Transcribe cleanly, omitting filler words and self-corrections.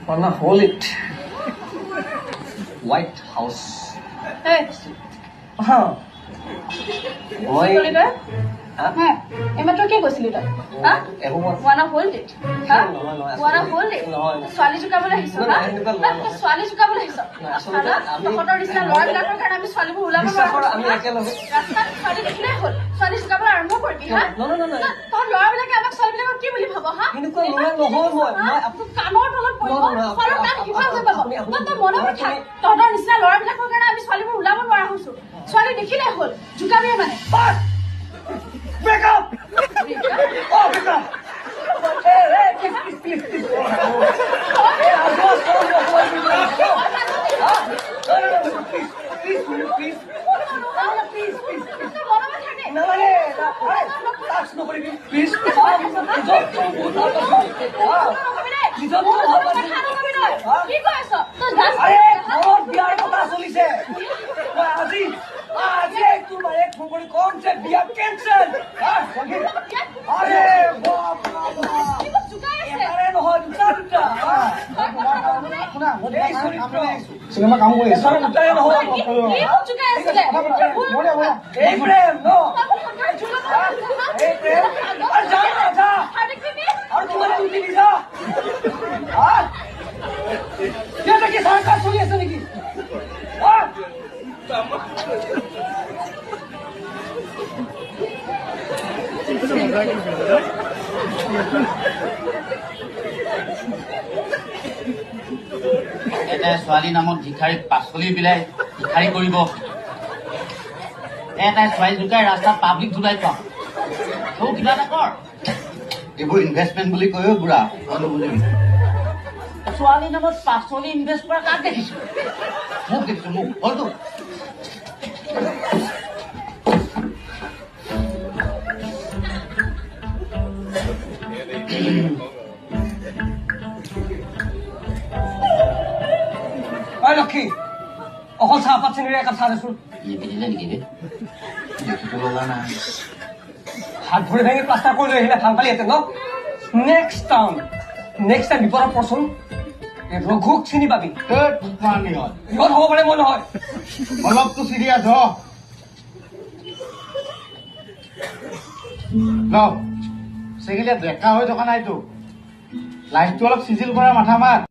Wanna hold it. White House. Hey. মই এইমাত্ৰ কি কৈছিলি তই wanna hold it wanna hold it ছোৱালী জোকাবলৈ আহিছ ছোৱালী জোকাবলৈ আহিছ তহঁতৰ নিচিনা ল'ৰাবিলাকৰ কাৰণে আমি ছোৱালীবোৰ ওলাব ৰাস্তাত ছোৱালী দেখিলেই হ'ল ছোৱালী জোকাবলৈ আৰম্ভ কৰিবি হা তহঁত ল'ৰাবিলাকে আমাক ছোৱালীবিলাকক কি বুলি ভাব হা কামৰ তলত পৰিব ঘৰৰ কাম কিমান হৈ পাব তই মনত থাক তহঁতৰ নিচিনা ল'ৰাবিলাকৰ কাৰণে আমি ছোৱালীবোৰ ওলাব নোৱাৰা হৈছো ছোৱালী দেখিলেই হ'ল জোকাবিয়ে মানে Break up! Oh, break up! Hey, please. Hey, I'm lost. Please. No, that's nobody. Please. আজি তোমার এক ফোন কোন সে বিয়া ক্যান্সেল আরে বাপ এবারে নহয় দুটা সিনেমা কাম কৰি আছে দুটাই নহয় এই প্রেম নো এই প্রেম আর যা আর তোমার দুটি যা এটা কি সরকার চলি আছে নাকি এটা ছোৱালী নামত ভিখাৰীক পাচলি বিলাই ভিখাৰী কৰিব এটা ছোৱালী জোকাই ৰাস্তাত পাব্লিক জুলাই পাম তই কিবা এটা কৰ এইবোৰ ইনভেষ্টমেণ্ট বুলি কৈও বুঢ়া বুজিবি ছোৱালী নামত পাচলি ইনভেষ্ট কৰা কাক দেখিছো মোক দেখিছো মোক হলতো লক্ষী অকল চাহপাত চেনিৰে একাপ চাহ দেচোন নিপিন্ধিলে নেকি দেখিব লগা নাই হাত ভৰি ভাঙি প্লাষ্টাৰ কৰি লৈ আহিলে ভাল পালিহেঁতেন ন নেক্সট টাইম বিপদত পৰচোন ৰঘুক চিনি পাবি ইহঁত হ'ব পাৰে মই নহয় অলপতো চিৰিয়াছ হ চেগিলে ডেকা হৈ থকা নাইতো লাইফটো অলপ চিজিল কৰা মাথা মাৰ